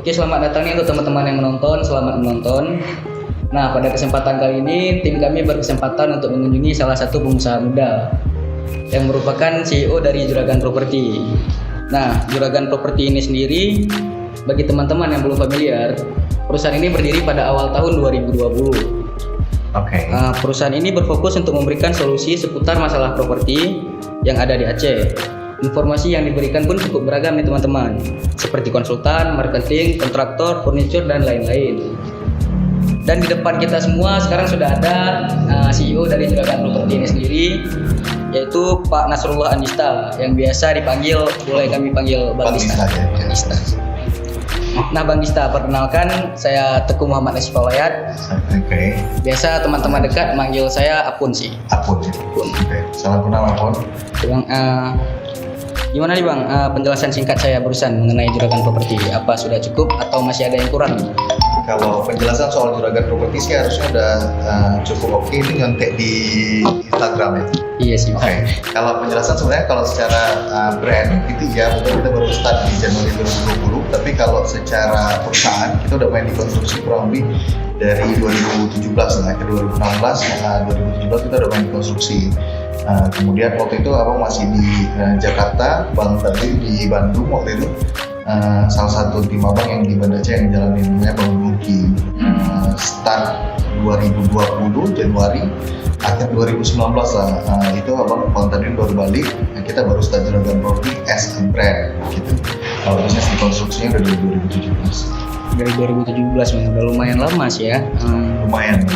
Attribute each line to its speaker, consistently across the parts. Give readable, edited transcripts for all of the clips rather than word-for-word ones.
Speaker 1: Oke, selamat datang nih untuk teman-teman yang menonton, selamat menonton. Nah, pada kesempatan kali ini, tim kami berkesempatan untuk mengunjungi salah satu pengusaha muda yang merupakan CEO dari Juragan Property. Nah, Juragan Property ini sendiri, bagi teman-teman yang belum familiar, perusahaan ini berdiri pada awal tahun 2020. Perusahaan ini berfokus untuk memberikan solusi seputar masalah properti yang ada di Aceh. Informasi yang diberikan pun cukup beragam nih teman-teman, seperti konsultan, marketing, kontraktor, furniture, dan lain-lain. Dan di depan kita semua sekarang sudah ada CEO dari Juragan Property ini sendiri, yaitu Pak Nasrullah Andista, yang biasa dipanggil, boleh kami panggil Bang Dista. Nah, Bang Dista, perkenalkan, saya Teguh Muhammad Nasif Aulayat. Biasa teman-teman dekat manggil saya Apun sih.
Speaker 2: Apun. Salam kenal Apun.
Speaker 1: Gimana nih Bang, penjelasan singkat saya barusan mengenai Juragan Property? Apa sudah cukup atau masih ada yang kurang?
Speaker 2: Kalau penjelasan soal Juragan Property sih harusnya udah cukup oke. Ini nyontek di Instagram ya?
Speaker 1: Iya sih.
Speaker 2: Kalau penjelasan sebenarnya kalau secara brand itu ya mungkin kita baru start di Januari 2020. Tapi kalau secara perusahaan kita udah main di konstruksi kurang lebih dari 2017 lah, ke 2016, 2017 kita udah main di konstruksi. Kemudian waktu itu abang masih di Jakarta, Bang tadi di Bandung waktu itu. Salah satu tim abang yang di Banda Aceh yang jalanin namanya Bang Luki. Start 2020 Januari, akhir 2019 lah. Itu abang Bang tadi baru balik. Kita baru start Juragan Property as a brand gitu. Kalau bisnis di konstruksinya udah dari 2017.
Speaker 1: Dari 2017 udah lumayan lama sih ya.
Speaker 2: Lumayan.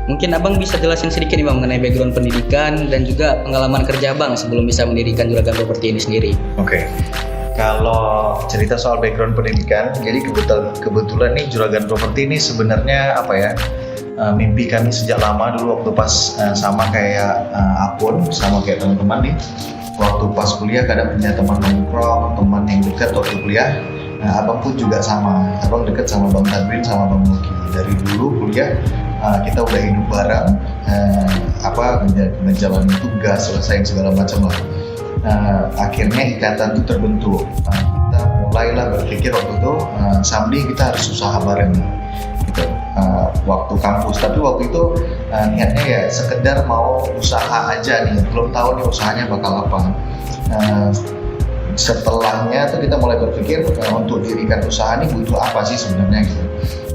Speaker 1: Mungkin abang bisa jelasin sedikit nih Bang mengenai background pendidikan dan juga pengalaman kerja abang sebelum bisa mendirikan Juragan Property ini sendiri.
Speaker 2: Oke. Kalau cerita soal background pendidikan, jadi kebetulan nih Juragan Property ini sebenarnya apa ya, mimpi kami sejak lama dulu waktu pas sama kayak Apun, sama kayak teman-teman nih. Waktu pas kuliah kadang punya teman nongkrong, teman yang dekat waktu kuliah. Nah, abang pun juga sama, abang dekat sama Bang Tadwin sama Bang Muki. Dari dulu kuliah kita udah hidup bareng, menjalani tugas, selesai segala macam lah. Akhirnya ikatan itu terbentuk. Kita mulailah berpikir waktu itu someday kita harus usaha bareng gitu. Waktu kampus, tapi waktu itu niatnya ya sekedar mau usaha aja nih, belum tahu nih usahanya bakal apa. Setelahnya tuh kita mulai berpikir untuk dirikan usaha ini butuh apa sih sebenarnya gitu.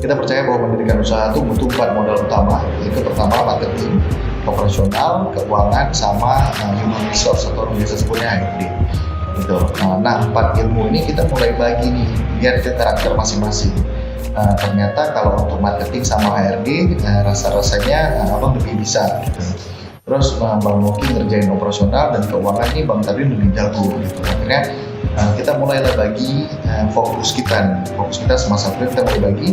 Speaker 2: Kita percaya bahwa mendirikan usaha itu butuh 4 modal utama, yaitu pertama marketing, operasional, keuangan, sama human resource atau biasa sebutnya HRD gitu. Nah, 4 ilmu ini kita mulai bagi nih biar ke karakter masing-masing. Ternyata kalau untuk marketing sama HRD rasa-rasanya abang lebih bisa gitu. Terus Bang Moki ngerjain operasional dan keuangan ini Bang Tadwin lebih jago gitu. Akhirnya kita mulailah bagi fokus kita semasa kuliah kita mulai bagi.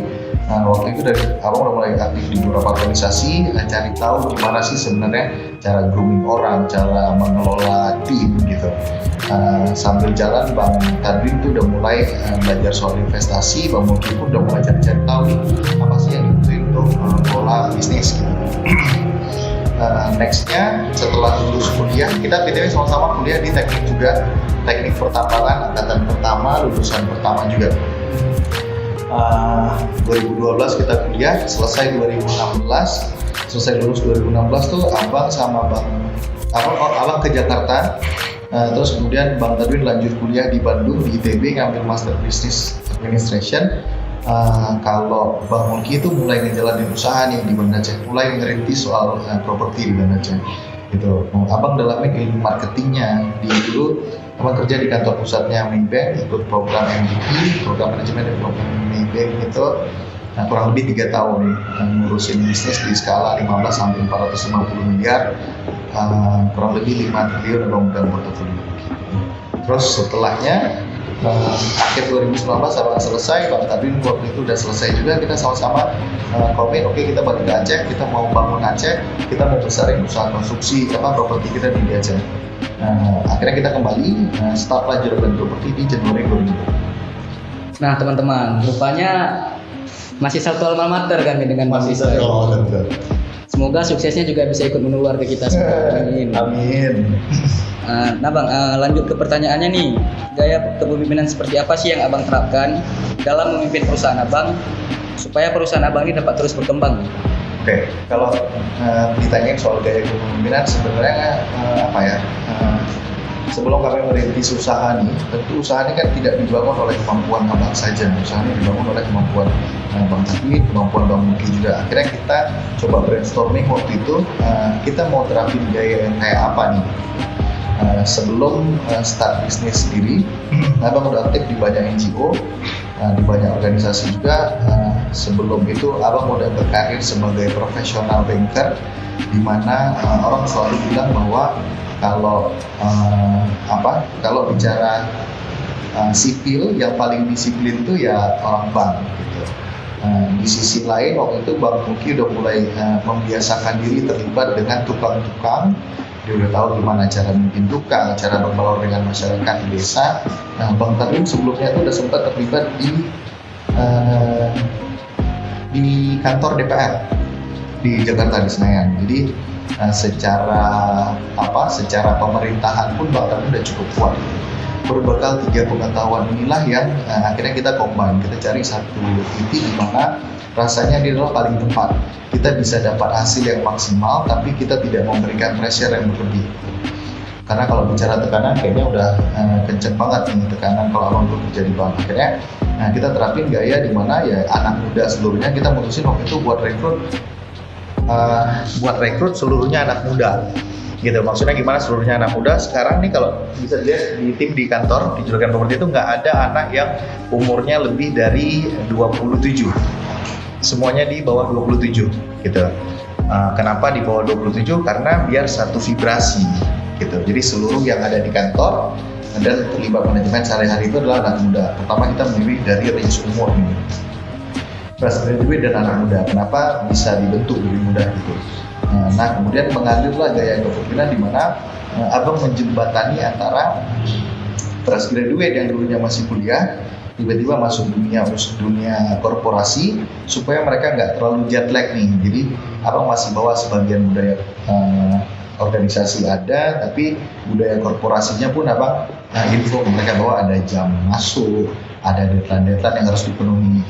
Speaker 2: Waktu itu dari abang udah mulai aktif di beberapa organisasi, cari tahu gimana sih sebenarnya cara grooming orang, cara mengelola tim gitu. Sambil jalan Bang Tadwin tuh udah mulai belajar soal investasi, Bang Moki pun udah mulai cari-cari tahu nih apa sih yang dibutuhin untuk mengelola bisnis gitu. Nextnya setelah lulus kuliah, kita PTW sama-sama kuliah di teknik juga, teknik pertambangan angkatan pertama, lulusan pertama juga. 2012 kita kuliah, selesai 2016, selesai lulus 2016 tuh abang sama abang ke Jakarta, terus kemudian Bang Tadwin lanjut kuliah di Bandung di ITB ngambil Master Business Administration. Kalau Bang Mulki itu mulai ngejalanin usaha nih di Banda Aceh, mulai ngerintis soal properti di Banda Aceh gitu. Abang dalamnya ilmu marketingnya. Dulu abang kerja di kantor pusatnya Maybank, ikut program MVP, program manajemen development Maybank gitu. Nah, kurang lebih 3 tahun ngurusin bisnis di skala 15 sampai 450 miliar, kurang lebih 5 triliun dalam portofolio. Terus setelahnya akhir 2019 abang selesai, Bang Tadwin waktu itu udah selesai juga, kita sama-sama komit, oke, kita balik ke Aceh, kita mau bangun Aceh, kita mau besarin usaha konstruksi properti kita di Aceh. Akhirnya kita kembali startlah Juragan Property di Januari 2020.
Speaker 1: Nah teman-teman, rupanya masih satu alma mater kan dengan Bang Dista. Semoga suksesnya juga bisa ikut menular ke kita semua. Amin. Nah bang, lanjut ke pertanyaannya nih, gaya kepemimpinan seperti apa sih yang abang terapkan dalam memimpin perusahaan abang supaya perusahaan abang ini dapat terus berkembang?
Speaker 2: Oke, kalau ditanyain soal gaya kepemimpinan sebenarnya sebelum kami merintis usaha nih, tentu usaha ini kan tidak dibangun oleh kemampuan abang saja, usaha ini dibangun oleh kemampuan Bang Tadwin, kemampuan Bang Muki juga. Akhirnya kita coba brainstorming waktu itu, kita mau terapin gaya yang kayak apa nih. Sebelum start bisnis sendiri, abang udah aktif di banyak NGO, di banyak organisasi juga. Sebelum itu abang udah berkarir sebagai profesional banker, di mana orang selalu bilang bahwa kalau bicara sipil, yang paling disiplin itu ya orang bank gitu. Di sisi lain waktu itu Bang Muki udah mulai membiasakan diri terlibat dengan tukang-tukang. Dia udah tahu gimana cara memimpin tukang, cara berbaur dengan masyarakat di desa. Nah, Bang Tadwin sebelumnya itu udah sempat terlibat di kantor DPR di Jakarta di Senayan. Jadi secara pemerintahan pun Bang Tadwin udah cukup kuat. Berbekal 3 pengetahuan inilah yang akhirnya kita combine, kita cari satu titik di mana rasanya dia adalah paling tepat. Kita bisa dapat hasil yang maksimal, tapi kita tidak memberikan pressure yang berlebih. Karena kalau bicara tekanan, kayaknya udah kenceng banget nih tekanan kalau abang bekerja di bank. Akhirnya kita terapin gaya di mana ya anak muda seluruhnya, kita mutusin waktu itu buat rekrut seluruhnya anak muda. Gitu, maksudnya gimana seluruhnya anak muda. Sekarang nih kalau bisa dilihat di tim di kantor di Juragan Properti itu nggak ada anak yang umurnya lebih dari 27. Semuanya di bawah 27 gitu. Kenapa di bawah 27? Karena biar satu vibrasi gitu. Jadi seluruh yang ada di kantor dan terlibat manajemen sehari-hari itu adalah anak muda. Pertama kita memilih dari range umur ini, fresh graduate dan anak muda. Kenapa bisa dibentuk lebih mudah gitu? Nah kemudian mengalirlah gaya kepemimpinan di mana abang menjembatani antara fresh graduate yang dulunya masih kuliah tiba-tiba masuk dunia korporasi supaya mereka nggak terlalu jet lag nih. Jadi abang masih bawa sebagian budaya organisasi ada, tapi budaya korporasinya pun abang info mereka bahwa ada jam masuk, ada deadline yang harus dipenuhi.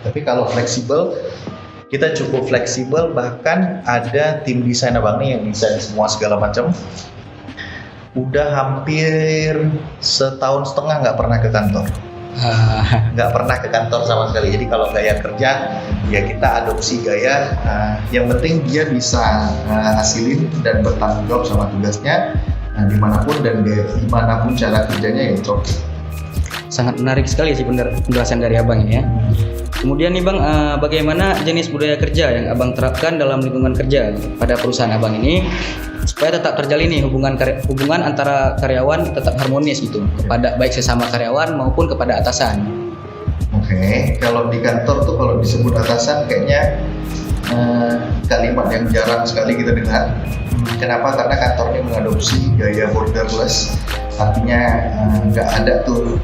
Speaker 2: Tapi kalau fleksibel, kita cukup fleksibel, bahkan ada tim desain abang nih yang desain semua segala macam. Udah hampir 1,5 tahun nggak pernah ke kantor. Nggak pernah ke kantor sama sekali. Jadi kalau gaya kerja ya kita adopsi gaya yang penting dia bisa hasilin dan bertanggung jawab sama tugasnya dimanapun dan dimanapun cara kerjanya ya itu.
Speaker 1: Sangat menarik sekali sih penjelasan dari abang ini ya. Kemudian nih bang, bagaimana jenis budaya kerja yang abang terapkan dalam lingkungan kerja pada perusahaan abang ini supaya tetap terjalin nih hubungan antara karyawan tetap harmonis gitu kepada baik sesama karyawan maupun kepada atasan.
Speaker 2: Oke, kalau di kantor tuh kalau disebut atasan kayaknya kalimat yang jarang sekali kita dengar. Kenapa? Karena kantor ini mengadopsi gaya borderless, artinya nggak ada tuh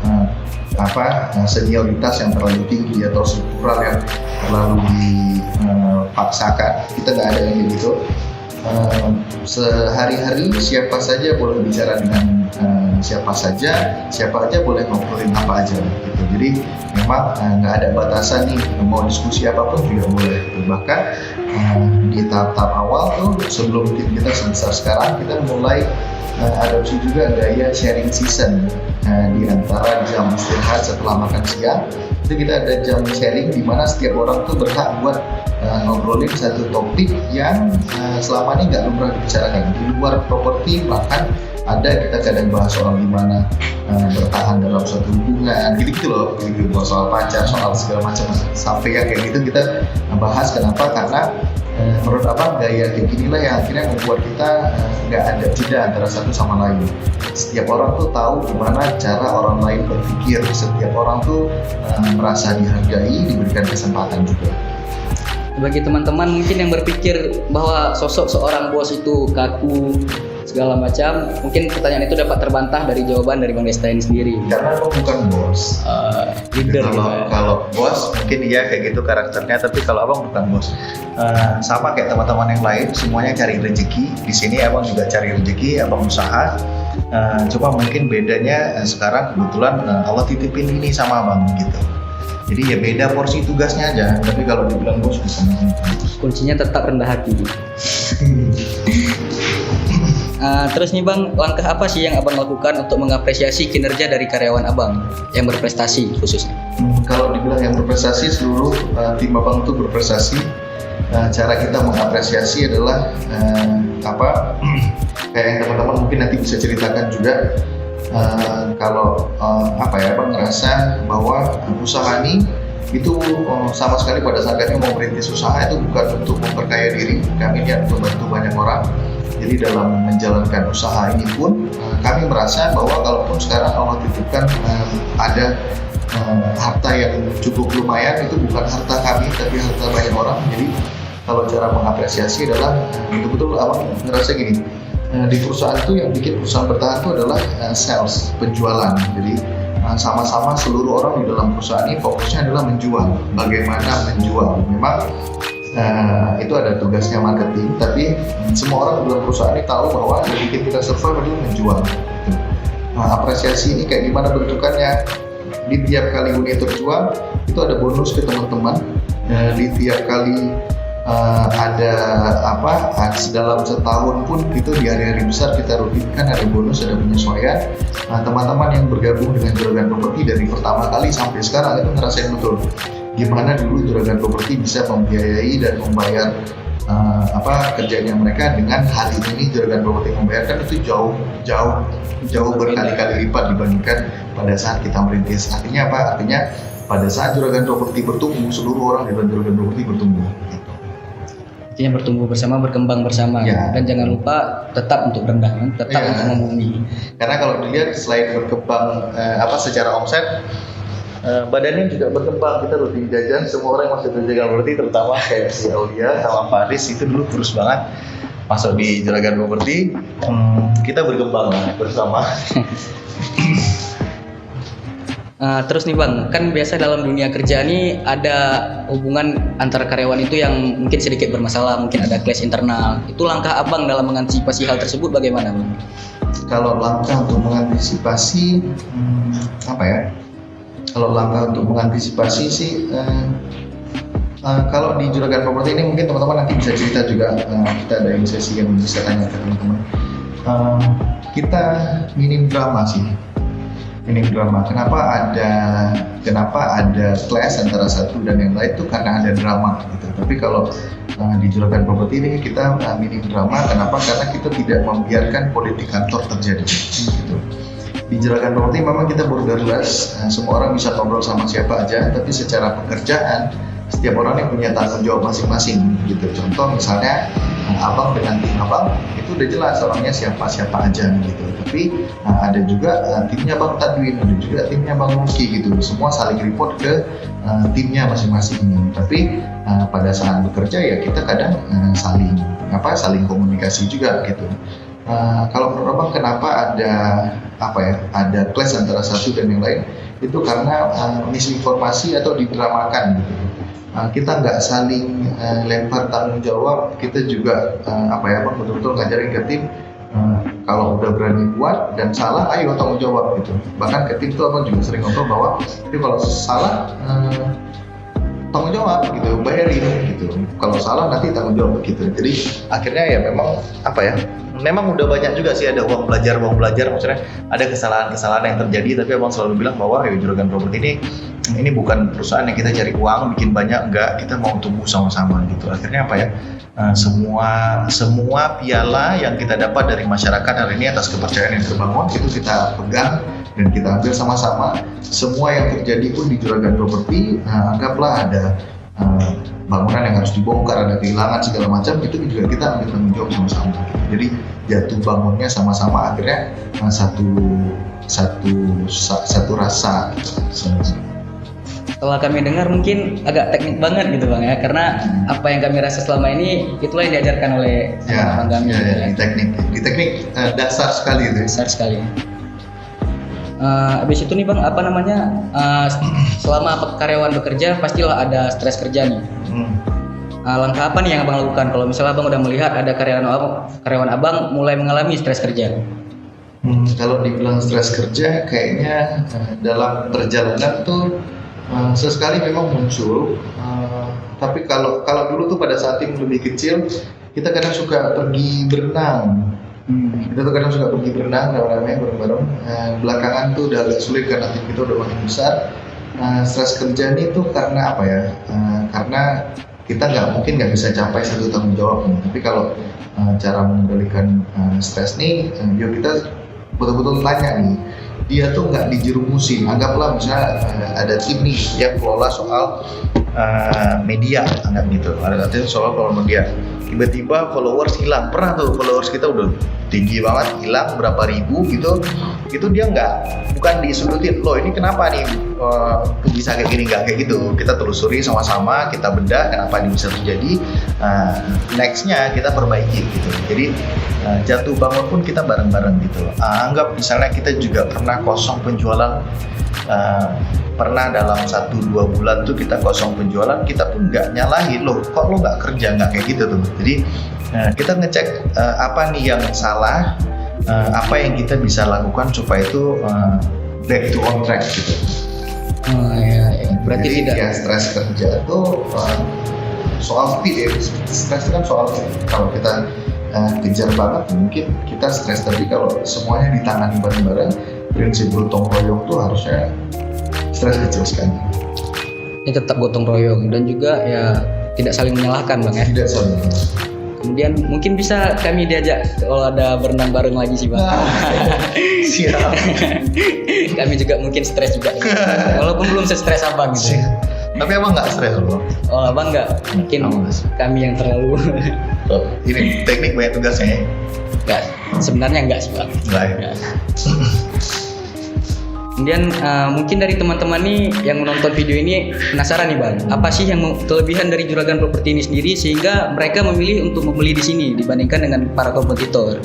Speaker 2: senioritas yang terlalu tinggi atau struktural yang terlalu dipaksakan. Kita nggak ada yang gitu. Sehari-hari siapa saja boleh bicara dengan siapa aja boleh ngobrolin apa aja gitu. Jadi memang nggak ada batasan nih, mau diskusi apapun juga boleh gitu. Bahkan di tahap-tahap awal tuh sebelum tim kita sebesar sekarang, kita mulai adopsi juga gaya sharing season. Di antara jam istirahat setelah makan siang itu kita ada jam sharing di mana setiap orang tuh berhak buat ngobrolin satu topik yang selama ini nggak lumrah dibicarakan di luar properti. Bahkan ada kita kadang bahas soal gimana bertahan dalam suatu hubungan gitu loh, gitu, soal pacar, soal segala macam sampai yang kayak gitu kita bahas. Kenapa? Karena menurut abang gaya kayak ginilah yang akhirnya membuat kita nggak ada jeda antara satu sama lain. Setiap orang tuh tahu gimana cara orang lain berpikir, setiap orang tuh merasa dihargai, diberikan kesempatan juga.
Speaker 1: Bagi teman-teman mungkin yang berpikir bahwa sosok seorang bos itu kaku segala macam, mungkin pertanyaan itu dapat terbantah dari jawaban dari Bang Desta ini sendiri.
Speaker 2: Karena lo bukan bos.
Speaker 1: Leader.
Speaker 2: Kalau bos mungkin iya kayak gitu karakternya, tapi kalau abang bukan bos. Sama kayak teman-teman yang lain, semuanya cari rezeki. Di sini abang juga cari rezeki, abang usaha. Cuma mungkin bedanya sekarang kebetulan Allah titipin ini sama abang gitu. Jadi ya beda porsi tugasnya aja. Tapi kalau dibilang bos bisa
Speaker 1: Kuncinya tetap rendah hati. Terus nih bang, langkah apa sih yang abang lakukan untuk mengapresiasi kinerja dari karyawan abang yang berprestasi khususnya?
Speaker 2: Kalau dibilang yang berprestasi, seluruh tim abang itu berprestasi. Cara kita mengapresiasi adalah kayak yang teman-teman mungkin nanti bisa ceritakan juga. Kalau abang ngerasa bahwa usaha ini itu sama sekali pada saat kami mau merintis usaha itu bukan untuk memperkaya diri, kami niat untuk membantu banyak orang. Jadi dalam menjalankan usaha ini pun kami merasa bahwa kalaupun sekarang Allah titipkan ada harta yang cukup lumayan, itu bukan harta kami tapi harta banyak orang. Jadi kalau cara mengapresiasi adalah betul-betul abang ngerasa gini, di perusahaan itu yang bikin perusahaan bertahan itu adalah sales, penjualan. Jadi sama-sama seluruh orang di dalam perusahaan ini fokusnya adalah menjual. Bagaimana menjual? Memang itu ada tugasnya marketing, tapi semua orang di dalam perusahaan ini tahu bahwa yang bikin kita survive adalah menjual. Apresiasi ini kayak gimana bentukannya? Di tiap kali unit terjual itu ada bonus ke teman-teman. Di tiap kali dalam setahun pun itu di hari-hari besar kita rutinkan ada bonus, ada penyesuaian. Teman-teman yang bergabung dengan Juragan Properti dari pertama kali sampai sekarang itu ngerasain betul gimana dulu Juragan Properti bisa membiayai dan membayar kerjanya mereka. Dengan hal ini Juragan Properti membayarkan itu jauh berkali-kali lipat dibandingkan pada saat kita merintis. Artinya apa? Artinya pada saat Juragan Properti bertumbuh, seluruh orang di dalam Juragan Properti bertumbuh.
Speaker 1: Artinya bertumbuh bersama, berkembang bersama,
Speaker 2: ya.
Speaker 1: Dan jangan lupa tetap untuk rendah, tetap untuk membumi.
Speaker 2: Karena kalau dilihat selain berkembang secara omset, badannya juga berkembang. Kita rutin jajan, semua orang yang masuk di Juragan Properti, terutama kayak si Aulia sama Faris itu dulu kurus banget masuk di Juragan Properti. Kita berkembang bersama.
Speaker 1: Terus nih bang, kan biasa dalam dunia kerja nih ada hubungan antara karyawan itu yang mungkin sedikit bermasalah, mungkin ada clash internal. Itu langkah abang dalam mengantisipasi hal tersebut bagaimana bang?
Speaker 2: Kalau langkah untuk mengantisipasi Kalau langkah untuk mengantisipasi sih, kalau di Juragan Properti ini mungkin teman-teman nanti bisa cerita juga. Kita ada sesi yang bisa tanya ke teman-teman. Kita minim drama sih. Kenapa ada clash antara satu dan yang lain itu karena ada drama gitu. Tapi kalau di Juragan Properti ini kita minim drama. Kenapa? Karena kita tidak membiarkan politik kantor terjadi gitu. Di Juragan Properti memang kita borderless, semua orang bisa ngobrol sama siapa aja, tapi secara pekerjaan setiap orang yang punya tanggung jawab masing-masing gitu. Contoh misalnya abang dengan tim abang itu udah jelas orangnya siapa aja gitu. Tapi ada juga timnya Bang Tadwin, ada juga timnya Bang Muki gitu. Semua saling report ke timnya masing-masing. Tapi pada saat bekerja ya kita kadang saling komunikasi juga gitu. Kalau menurut abang kenapa ada clash antara satu dan yang lain? Itu karena misinformasi atau didramakan gitu. Kita nggak saling lempar tanggung jawab. Kita juga bang betul-betul ngajarin ke tim, kalau udah berani buat dan salah, ayo tanggung jawab gitu. Bahkan ke tim itu abang juga sering ngobrol bahwa itu kalau salah tanggung jawab gitu, bayarin gitu. Kalau salah nanti tanggung jawab gitu. Jadi akhirnya ya memang udah banyak juga sih ada uang belajar maksudnya ada kesalahan yang terjadi, tapi abang selalu bilang bahwa Juragan Properti ini bukan perusahaan yang kita cari uang bikin banyak, enggak, kita mau tumbuh sama-sama gitu. Akhirnya semua piala yang kita dapat dari masyarakat hari ini atas kepercayaan yang terbangun itu kita pegang dan kita ambil sama-sama. Semua yang terjadi pun di Juragan Properti, anggaplah ada bangunan yang harus dibongkar, ada kehilangan segala macam, itu juga kita ambil tanggung jawab sama-sama. Jadi jatuh bangunnya sama-sama, akhirnya satu rasa.
Speaker 1: Setelah kami dengar mungkin agak teknik banget gitu bang ya, karena apa yang kami rasa selama ini itulah yang diajarkan oleh abang kami.
Speaker 2: Di teknik dasar sekali itu.
Speaker 1: Dasar sekali. Habis itu nih bang, selama karyawan bekerja pastilah ada stres kerja nih. Langkah apa nih yang abang lakukan kalau misalnya abang udah melihat ada karyawan abang mulai mengalami stres kerja?
Speaker 2: Kalau dibilang stres kerja, kayaknya dalam perjalanan tuh sesekali memang muncul. Tapi kalau dulu tuh pada saat tim lebih kecil, kita kadang suka pergi berenang. Kita tuh kadang suka pergi berenang rame-rame bareng-bareng. Belakangan tuh udah agak sulit karena tim kita udah makin besar. Stres kerja ini tuh karena apa ya? Karena kita nggak bisa capai satu tanggung jawab nih. Tapi kalau cara mengendalikan stres nih, yuk kita betul-betul tanya nih, dia tuh nggak dijerumusin. Anggaplah misalnya ada tim nih yang kelola soal media, anggap gitu. Ada soal media. Tiba-tiba followers hilang. Pernah tuh followers kita udah tinggi banget, hilang berapa ribu gitu. Itu dia bukan disudutin, loh ini kenapa nih bisa kayak gini, nggak kayak gitu. Kita telusuri sama-sama, kita bedah kenapa ini bisa terjadi. Nextnya kita perbaiki gitu. Jadi jatuh bangun pun kita bareng-bareng gitu. Anggap misalnya kita juga pernah kosong penjualan, pernah dalam 1-2 bulan tuh kita kosong penjualan, kita pun nggak nyalahin, loh kok lo nggak kerja, nggak kayak gitu tuh. Jadi kita ngecek apa nih yang salah, apa yang kita bisa lakukan supaya itu back to on track gitu.
Speaker 1: Ya. Berarti
Speaker 2: jadi,
Speaker 1: tidak
Speaker 2: ya stres kerja tuh soal speed ya. Stres itu kan soal speed. Kalau kita kejar banget mungkin kita stres, tapi kalau semuanya ditangani bareng-bareng, prinsip gotong royong tuh harusnya stres kecil sekali.
Speaker 1: ini tetap gotong royong dan juga ya tidak saling menyalahkan Bang ya.
Speaker 2: Tidak saling.
Speaker 1: Kemudian mungkin bisa kami diajak kalau ada berenang bareng lagi sih Bang.
Speaker 2: Siap.
Speaker 1: Kami juga mungkin stres juga. Walaupun belum se-stres Abang gitu.
Speaker 2: Tapi abang nggak stres loh.
Speaker 1: Oh Abang nggak? Mungkin kami yang terlalu.
Speaker 2: Ini teknik banyak tugasnya.
Speaker 1: Nggak, sebenarnya nggak sih Bang.
Speaker 2: Nggak ya.
Speaker 1: Kemudian mungkin dari teman-teman nih yang menonton video ini penasaran nih Bang, apa sih yang kelebihan dari Juragan Properti ini sendiri sehingga mereka memilih untuk membeli di sini dibandingkan dengan para kompetitor?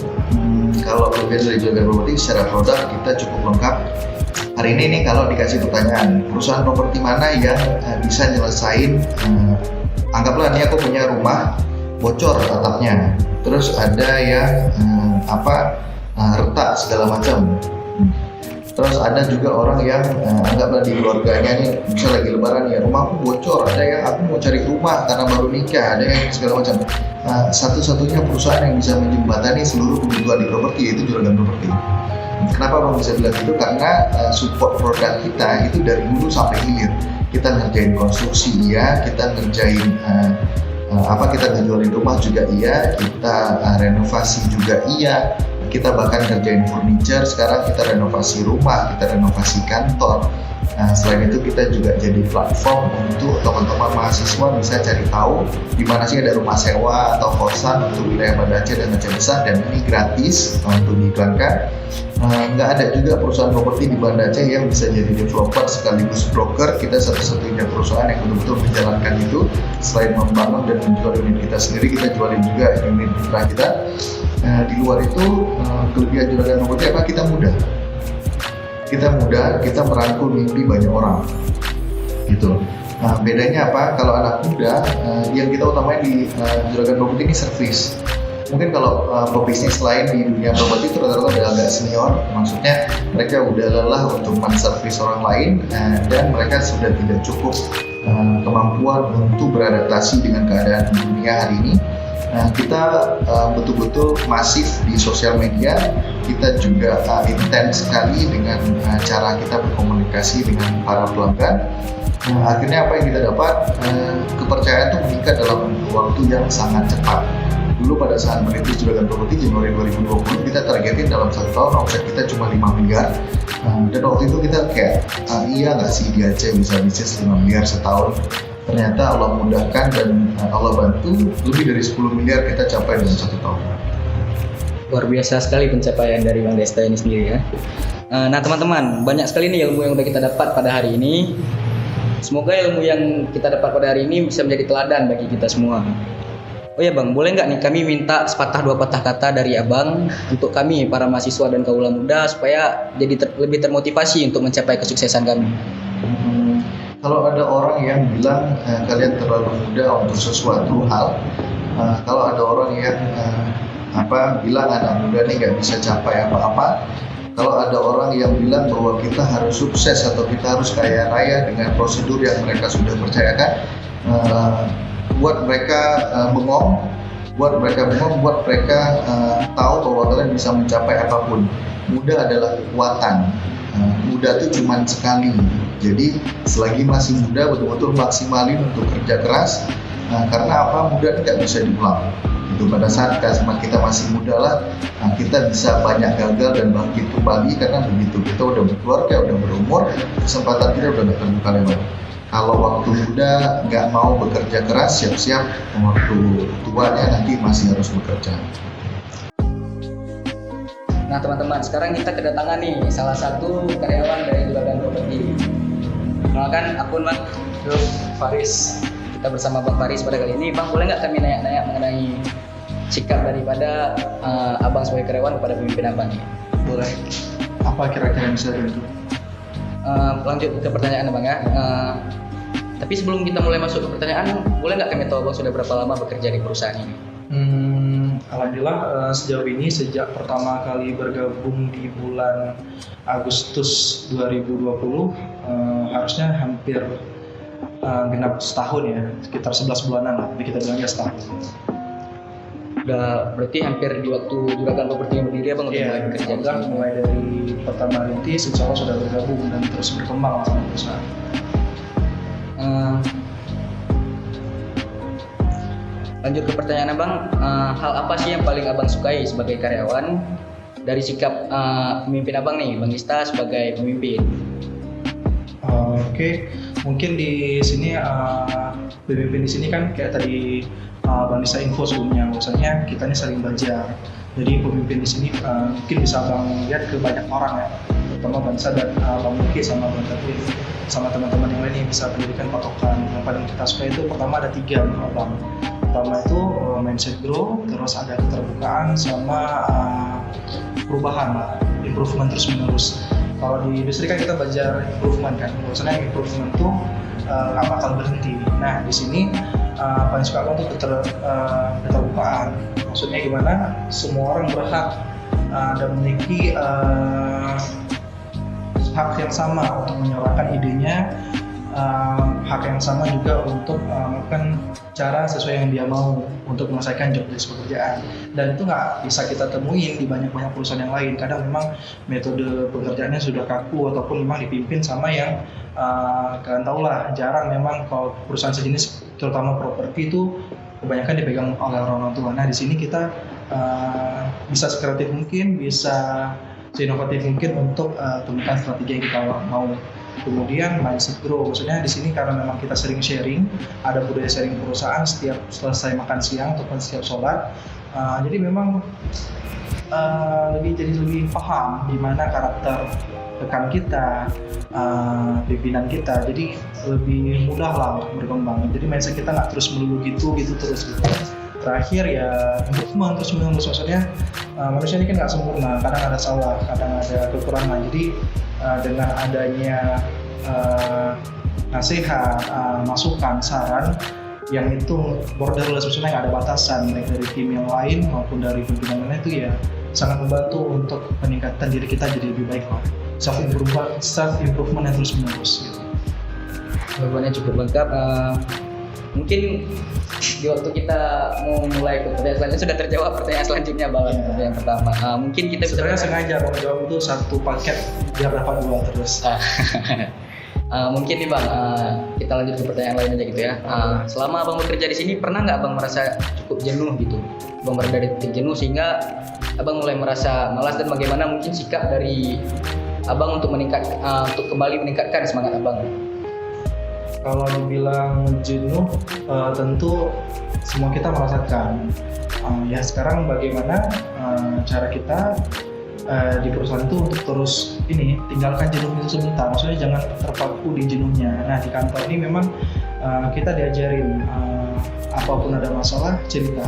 Speaker 2: Kalau kelebihan dari Juragan Properti secara produk kita cukup lengkap. Hari ini nih kalau dikasih pertanyaan, perusahaan properti mana yang bisa nyelesain, anggaplah nih aku punya rumah bocor atapnya, terus ada yang retak segala macam. Terus ada juga orang yang anggaplah di keluarganya nih, bisa lagi lebaran ya, rumahku bocor, ada yang aku mau cari rumah karena baru nikah, ada yang segala macam. Satu-satunya perusahaan yang bisa menjembatani seluruh kebutuhan di properti yaitu Juragan Properti. Kenapa Bang bisa bilang gitu? Karena support produk kita itu dari hulu sampai hilir. Kita ngerjain konstruksi iya, kita ngerjain kita ngejualin rumah juga iya, kita renovasi juga iya, kita bahkan ngerjain furniture, sekarang kita renovasi rumah, kita renovasi kantor. Selain itu kita juga jadi platform untuk teman-teman mahasiswa bisa cari tahu di mana sih ada rumah sewa atau kosan untuk wilayah Banda Aceh dan Aceh Besar, dan ini gratis untuk diiklankan. Nggak ada juga perusahaan properti di Banda Aceh yang bisa jadi developer sekaligus broker. Kita satu-satunya perusahaan yang betul-betul menjalankan itu. Selain membangun dan menjual unit kita sendiri, kita jualin juga unit mitra kita. Di luar itu kelebihan Juragan Properti apa? Kita mudah, kita merangkul mimpi banyak orang gitu. Bedanya apa? Kalau anak muda, yang kita utamain di Juragan Properti ini service. Mungkin kalau pebisnis lain di dunia properti itu rata-rata udah agak senior, maksudnya mereka udah lelah untuk menservis orang lain, dan mereka sudah tidak cukup kemampuan untuk beradaptasi dengan keadaan dunia hari ini. Kita betul-betul masif di sosial media, kita juga intens sekali dengan cara kita berkomunikasi dengan para pelanggan. Akhirnya apa yang kita dapat, kepercayaan itu meningkat dalam waktu yang sangat cepat. Dulu pada saat merintis Juragan Properti Januari 2020, kita targetin dalam 1 tahun omset kita cuma 5 miliar. Dan waktu itu kita kayak, iya nggak sih di Aceh bisa bisnis 5 miliar setahun. Ternyata Allah mudahkan dan Allah bantu, lebih dari 10 miliar kita capai dalam 1 tahun.
Speaker 1: Luar biasa sekali pencapaian dari Bang Desta ini sendiri ya. Nah teman-teman, banyak sekali nih ilmu yang udah kita dapat pada hari ini. Semoga ilmu yang kita dapat pada hari ini bisa menjadi teladan bagi kita semua. Oh ya Bang, boleh nggak nih kami minta sepatah dua patah kata dari Abang untuk kami para mahasiswa dan kaula muda supaya jadi lebih termotivasi untuk mencapai kesuksesan kami.
Speaker 2: Kalau ada orang yang bilang kalian terlalu muda untuk sesuatu hal, kalau ada orang yang bilang anak muda ini nggak bisa capai apa-apa, Kalau ada orang yang bilang bahwa kita harus sukses atau kita harus kaya raya dengan prosedur yang mereka sudah percayakan, buat mereka bengong, buat mereka tahu bahwa kalian bisa mencapai apapun. Muda adalah kekuatan. Muda itu cuma sekali. Jadi selagi masih muda betul-betul maksimalin untuk kerja keras. Karena apa? Muda tidak bisa diulang. Itu pada saat kita masih muda lah, kita bisa banyak gagal dan bangkit kembali, karena begitu kita udah berkeluarga, udah berumur, kesempatan kita udah terbuka lebar. Kalau waktu muda nggak mau bekerja keras, siap-siap waktu tuanya nanti masih harus bekerja.
Speaker 1: Nah teman-teman, sekarang kita kedatangan nih salah satu karyawan dari Juragan Properti. Kenalkan, aku Bang Faris. Kita bersama Bang Faris pada kali ini. Bang, boleh nggak kami nanya-nanya mengenai sikap daripada Abang sebagai karyawan kepada pemimpin Abang ini?
Speaker 2: Boleh. Apa kira-kira yang bisa dibantu?
Speaker 1: Lanjut ke pertanyaan Abang ya. Tapi sebelum kita mulai masuk ke pertanyaan, boleh nggak kami tahu Bang sudah berapa lama bekerja di perusahaan ini?
Speaker 3: Alhamdulillah sejauh ini sejak pertama kali bergabung di bulan Agustus 2020 harusnya hampir genap setahun ya, sekitar 11 bulanan lah, tapi kita bilangnya setahun.
Speaker 1: Udah berarti hampir di waktu Juragan Properti yang berdiri Abang udah mulai bekerja di sini.
Speaker 3: Mulai dari pertama rintis, insya Allah sudah bergabung dan terus berkembang sama perusahaan.
Speaker 1: Lanjut ke pertanyaan Abang, hal apa sih yang paling Abang sukai sebagai karyawan dari sikap pemimpin Abang nih, Bang Ista sebagai pemimpin?
Speaker 3: Oke, mungkin di sini pemimpin di sini kan kayak tadi Bang Ista info sebelumnya, bahwasanya kita ini saling belajar. Jadi pemimpin di sini mungkin bisa Bang lihat ke banyak orang ya, terutama Bang Ista dan Bang Muki sama Bang Tadwin sama teman-teman yang lain yang bisa menjadikan patokan. Yang paling kita suka itu pertama ada 3 menurut Bang. Pertama itu mindset grow, terus ada keterbukaan sama perubahan lah, improvement terus menerus. Kalau di industri kan kita belajar improvement kan, maksudnya improvement itu nggak bakal berhenti. Nah di sini paling suka aku tuh keterbukaan. Maksudnya gimana? Semua orang berhak dan memiliki hak yang sama untuk menyuarakan idenya, hak yang sama juga untuk melakukan cara sesuai yang dia mau untuk menyelesaikan job desk pekerjaan. Dan itu nggak bisa kita temuin di banyak-banyak perusahaan yang lain. Kadang memang metode pekerjaannya sudah kaku ataupun memang dipimpin sama yang kalian tahu lah, jarang memang kalau perusahaan sejenis terutama properti itu kebanyakan dipegang oleh orang tua. Nah di sini kita bisa sekreatif mungkin, bisa seinovatif mungkin untuk temukan strategi yang kita mau. Kemudian mindset grow, maksudnya di sini karena memang kita sering sharing, ada budaya sharing perusahaan setiap selesai makan siang ataupun setiap sholat. Jadi memang lebih paham gimana karakter rekan kita, pimpinan kita, jadi lebih mudah lah untuk berkembang. Jadi mindset kita nggak terus melulu gitu terus gitu. Terakhir ya improvement terus menerus, maksudnya manusia ini kan nggak sempurna, kadang ada salah, kadang ada kekurangan. Jadi dengan adanya nasihat, masukan, saran yang itu borderless, maksudnya nggak ada batasan, baik dari tim yang lain maupun dari pimpinan lain, itu ya sangat membantu untuk meningkatkan diri kita jadi lebih baik lah. Self improvement yang terus menerus gitu.
Speaker 1: Jawabannya cukup lengkap. Mungkin di waktu kita mau mulai ke pertanyaan selanjutnya sudah terjawab pertanyaan selanjutnya Bang. Pertanyaan pertama, mungkin kita
Speaker 3: sebenarnya sengaja Bang jawab itu satu paket biar dapat 2 terus.
Speaker 1: Mungkin nih Bang, kita lanjut ke pertanyaan lain aja gitu ya. Selama Abang bekerja di sini pernah nggak Abang merasa cukup jenuh gitu? Abang berada di titik jenuh sehingga Abang mulai merasa malas, dan bagaimana mungkin sikap dari Abang untuk untuk kembali meningkatkan semangat Abang?
Speaker 3: Kalau dibilang jenuh, tentu semua kita merasakan. Ya sekarang bagaimana cara kita di perusahaan itu untuk terus tinggalkan jenuh itu sebentar. Maksudnya jangan terpaku di jenuhnya. Nah di kantor ini memang kita diajarin apapun ada masalah cerita.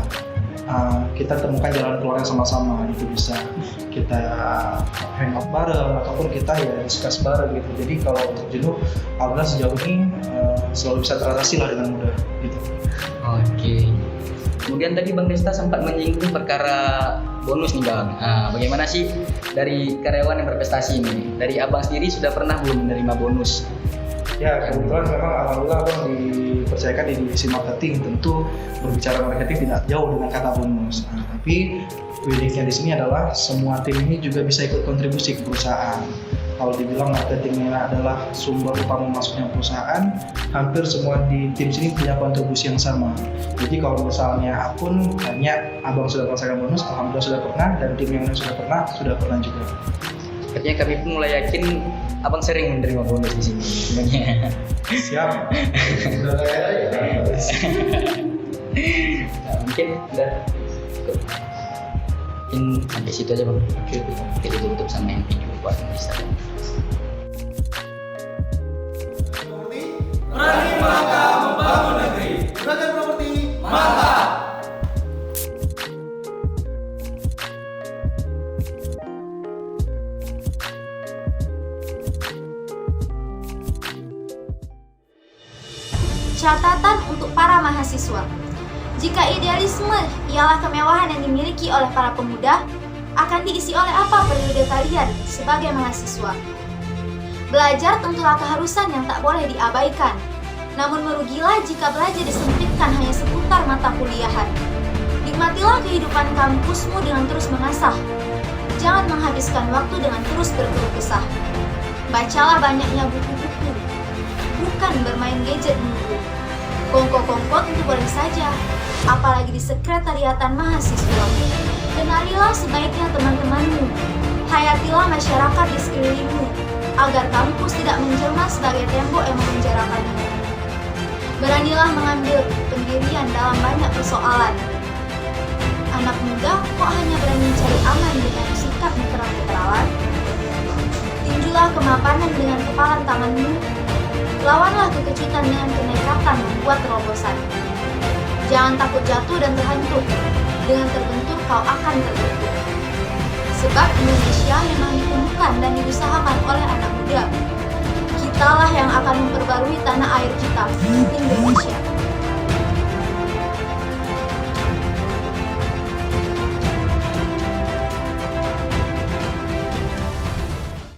Speaker 3: Kita temukan jalan keluarnya sama-sama, itu bisa kita hangout bareng ataupun kita ya discuss bareng gitu. Jadi kalau untuk jenuh, alhamdulillah sejauh ini selalu bisa teratasi lah dengan mudah gitu.
Speaker 1: Oke. Kemudian tadi Bang Desta sempat menyinggung perkara bonus nih Bang. Nah, bagaimana sih dari karyawan yang berprestasi ini? Dari Abang sendiri sudah pernah belum menerima bonus?
Speaker 3: Ya, kebetulan memang alhamdulillah Abang dipercayakan di divisi marketing. Tentu berbicara marketing tidak jauh dengan kata bonus. Nah, tapi uniknya di sini adalah semua tim ini juga bisa ikut kontribusi ke perusahaan. Kalau dibilang marketingnya adalah sumber utama masuknya perusahaan, hampir semua di tim sini punya kontribusi yang sama. Jadi kalau misalnya akun hanya Abang sudah merasakan bonus, alhamdulillah sudah pernah, dan tim yang lain sudah pernah juga.
Speaker 1: Artinya kami pun mulai yakin Abang sering menerima bonus di sini. Sebenarnya.
Speaker 3: Siap.
Speaker 1: Nah, mungkin udah cukup. Mungkin sampai situ aja Bang. Oke, kita tutup sama yang video buat Instagram.
Speaker 4: Berani maka membangun negeri. Juragan Properti, mantap!
Speaker 5: Catatan untuk para mahasiswa. Jika idealisme ialah kemewahan yang dimiliki oleh para pemuda, akan diisi oleh apa periode kalian sebagai mahasiswa? Belajar tentulah keharusan yang tak boleh diabaikan. Namun merugilah jika belajar disempitkan hanya seputar mata kuliahan. Nikmatilah kehidupan kampusmu dengan terus mengasah. Jangan menghabiskan waktu dengan terus berkeluh kesah. Bacalah banyaknya buku-buku, bukan bermain gadget mulu. Kongko-kongko tentu boleh saja, apalagi di sekretariatan mahasiswa. Kenalilah sebaiknya teman-temanmu. Hayatilah masyarakat di sekelilingmu, agar kampus tidak menjelma sebagai tembok yang memenjarakanmu. Beranilah mengambil pendirian dalam banyak persoalan. Anak muda kok hanya berani mencari aman dengan sikap netral-netralan? Tinjulah kemapanan dengan kepalan tanganmu. Lawanlah kekejutan dengan kenekatan membuat terobosan. Jangan takut jatuh dan terhantuk. Dengan terbentur kau akan terbentuk. Sebab Indonesia memang ditemukan dan diusahakan oleh anak muda. Kitalah yang akan memperbarui tanah air kita, Indonesia.